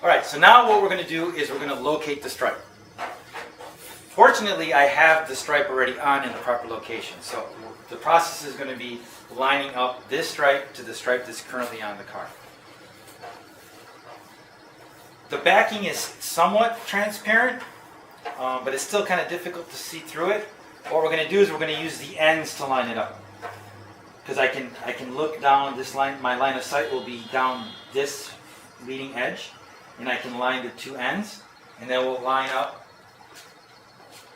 Alright, so now what we're going to do is we're going to locate the stripe. Fortunately, I have the stripe already on in the proper location. So the process is going to be lining up this stripe to the stripe that's currently on the car. The backing is somewhat transparent, but it's still kind of difficult to see through it. What we're going to do is we're going to use the ends to line it up. Because I can look down this line, my line of sight will be down this leading edge, and I can line the two ends, and then we'll line up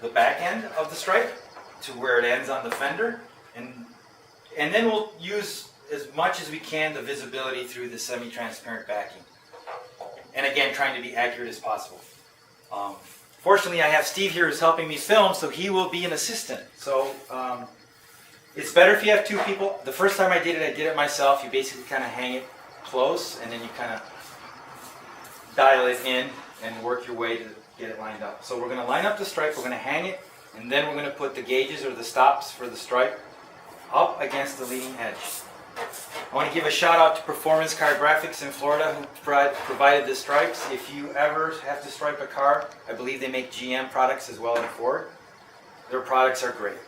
the back end of the stripe to where it ends on the fender, and then we'll use as much as we can the visibility through the semi-transparent backing. And again, trying to be accurate as possible. Fortunately, I have Steve here who's helping me film, so he will be an assistant. So it's better if you have two people. The first time I did it myself. You basically kind of hang it close, and then you kind of dial it in and work your way to get it lined up. So we're going to line up the stripe, we're going to hang it, and then we're going to put the gauges or the stops for the stripe up against the leading edge. I want to give a shout out to Performance Car Graphics in Florida who provided the stripes. If you ever have to stripe a car, I believe they make GM products as well as Ford. Their products are great.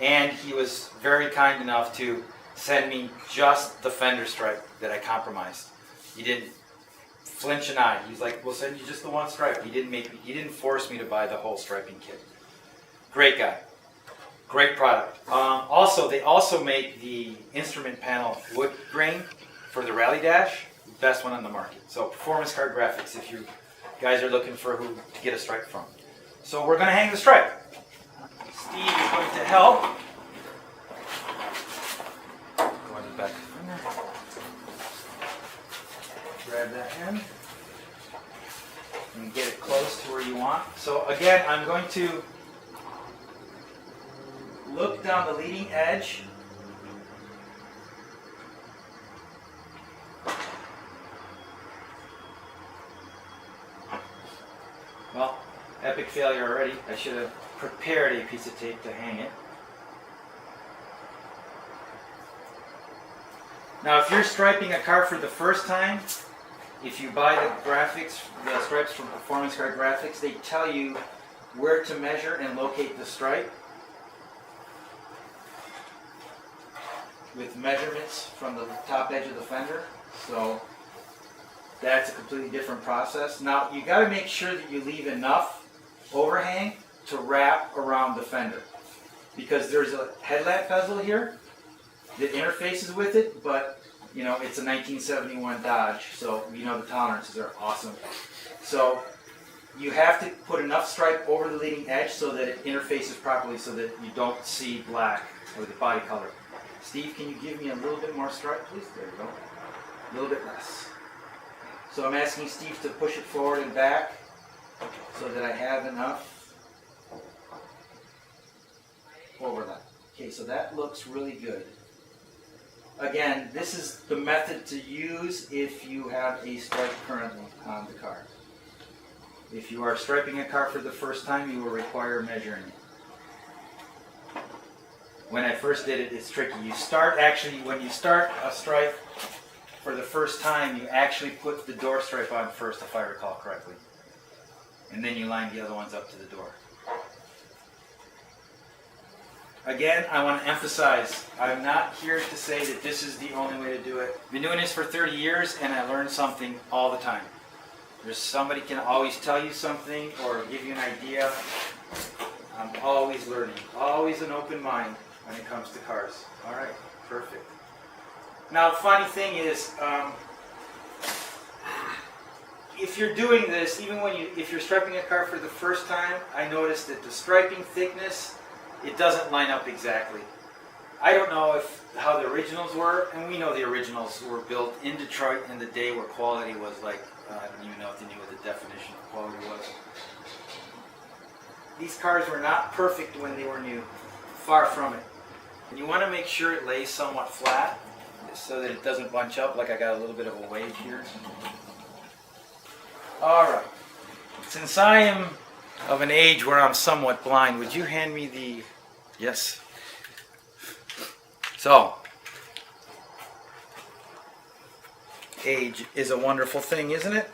And he was very kind enough to send me just the fender stripe that I compromised. He didn't flinch an eye. He's like, we'll send you just the one stripe. He didn't force me to buy the whole striping kit. Great guy. Great product. They also make the instrument panel wood grain for the Rally Dash. Best one on the market. So Performance Car Graphics if you guys are looking for who to get a stripe from. So we're going to hang the stripe. Steve is going to help. Go to the back of the finger. Grab that end and get it close to where you want. So again, I'm going to look down the leading edge. Well, epic failure already. I should have prepared a piece of tape to hang it. Now, if you're striping a car for the first time, if you buy the stripes from Performance Car Graphics, they tell you where to measure and locate the stripe with measurements from the top edge of the fender. So that's a completely different process. Now, you got to make sure that you leave enough overhang to wrap around the fender, because there's a headlamp bezel here that interfaces with it, but you know, it's a 1971 Dodge, so you know the tolerances are awesome. So you have to put enough stripe over the leading edge so that it interfaces properly so that you don't see black or the body color. Steve, can you give me a little bit more stripe, please? There you go. A little bit less. So I'm asking Steve to push it forward and back so that I have enough overlap. Okay, so that looks really good. Again, this is the method to use if you have a stripe currently on the car. If you are striping a car for the first time, you will require measuring it. When I first did it, it's tricky. When you start a stripe for the first time, you actually put the door stripe on first, if I recall correctly. And then you line the other ones up to the door. Again, I want to emphasize, I'm not here to say that this is the only way to do it. I've been doing this for 30 years and I learn something all the time. Somebody can always tell you something or give you an idea. I'm always learning, always an open mind when it comes to cars. All right, perfect. Now, the funny thing is, if you're doing this, if you're striping a car for the first time, I noticed that the striping thickness, it doesn't line up exactly. I don't know how the originals were, and we know the originals were built in Detroit in the day where quality was like, I don't even know if they knew what the definition of quality was. These cars were not perfect when they were new, far from it. And you want to make sure it lays somewhat flat so that it doesn't bunch up like I got a little bit of a wave here. Alright, since I am of an age where I'm somewhat blind, would you hand me the... Yes. So, age is a wonderful thing, isn't it?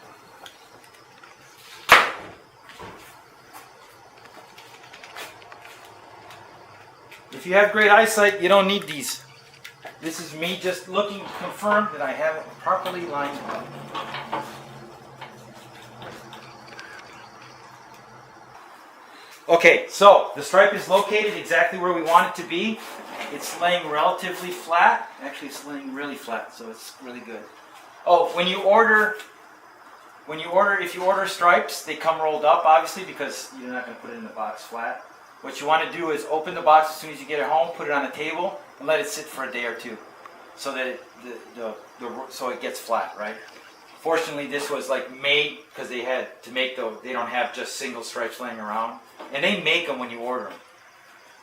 If you have great eyesight, you don't need these. This is me just looking to confirm that I have it properly lined up. Okay, so the stripe is located exactly where we want it to be. It's laying relatively flat. Actually, it's laying really flat, so it's really good. Oh, if you order stripes, they come rolled up, obviously, because you're not going to put it in the box flat. What you want to do is open the box as soon as you get it home, put it on a table, and let it sit for a day or two, so that so it gets flat, right? Fortunately, this was like made because they had to make they don't have just single stripes laying around, and they make them when you order them.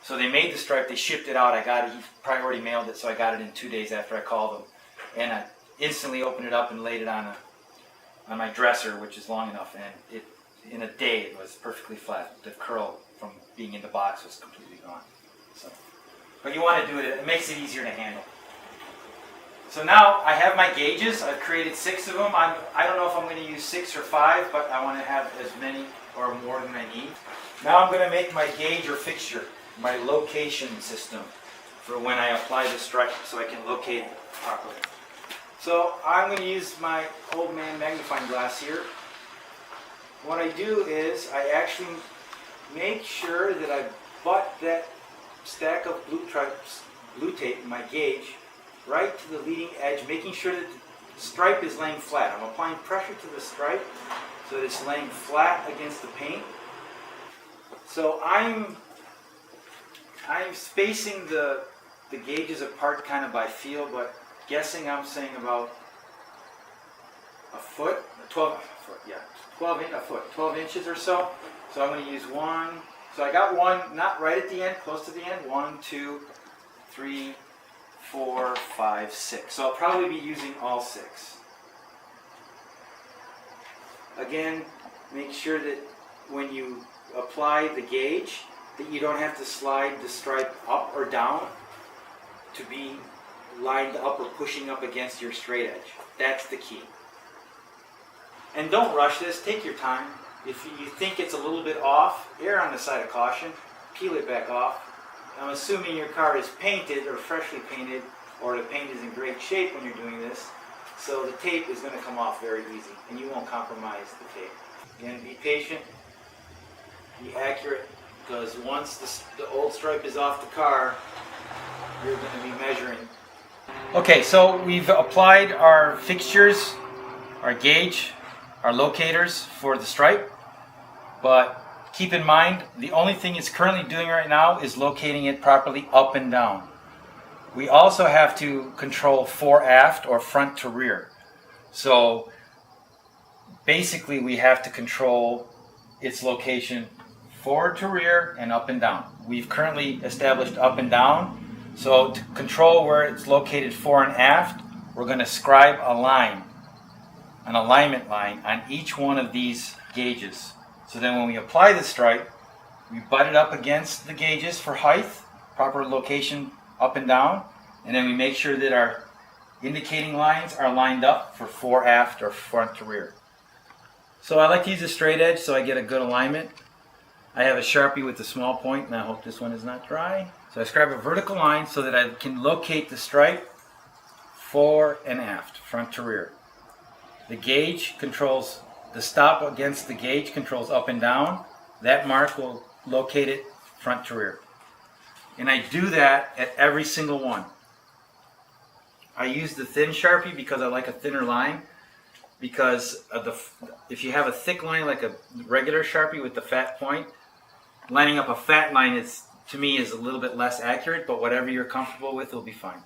So they made the stripe, they shipped it out. I got it. He priority mailed it, so I got it in 2 days after I called him, and I instantly opened it up and laid it on my dresser, which is long enough, and in a day it was perfectly flat. The curl from being in the box was completely gone. So, but you want to do it. It makes it easier to handle. So now I have my gauges. I've created 6 of them. I don't know if I'm going to use 6 or 5, but I want to have as many or more than I need. Now I'm going to make my gauge or fixture, my location system for when I apply the stripe, so I can locate it properly. So I'm going to use my old man magnifying glass here. What I do is I actually make sure that I butt that stack of blue tape in my gauge right to the leading edge, making sure that the stripe is laying flat. I'm applying pressure to the stripe so that it's laying flat against the paint. So I'm spacing the gauges apart kind of by feel, but guessing I'm saying about a foot, 12 inches or so. So I'm going to use one. So I got one, not right at the end, close to the end. 1, 2, 3, 4, 5, 6. So I'll probably be using all 6. Again, make sure that when you apply the gauge, that you don't have to slide the stripe up or down to be lined up or pushing up against your straight edge. That's the key. And don't rush this, take your time. If you think it's a little bit off, err on the side of caution, peel it back off. I'm assuming your car is painted or freshly painted, or the paint is in great shape when you're doing this, so the tape is going to come off very easy, and you won't compromise the tape. Again, be patient, be accurate, because once the old stripe is off the car, you're going to be measuring. Okay, so we've applied our fixtures, our gauge, our locators for the stripe, but keep in mind the only thing it's currently doing right now is locating it properly up and down. We also have to control fore aft or front to rear. So basically we have to control its location forward to rear and up and down. We've currently established up and down. So to control where it's located fore and aft, we're going to scribe a line, an alignment line on each one of these gauges. So then when we apply the stripe, we butt it up against the gauges for height, proper location up and down, and then we make sure that our indicating lines are lined up for fore aft or front to rear. So I like to use a straight edge so I get a good alignment. I have a Sharpie with a small point, and I hope this one is not dry. So I scribe a vertical line so that I can locate the stripe fore and aft, front to rear. The gauge controls, the stop against the gauge controls up and down. That mark will locate it front to rear. And I do that at every single one. I use the thin Sharpie because I like a thinner line. Because if you have a thick line like a regular Sharpie with the fat point, lining up a fat line to me is a little bit less accurate, but whatever you're comfortable with will be fine.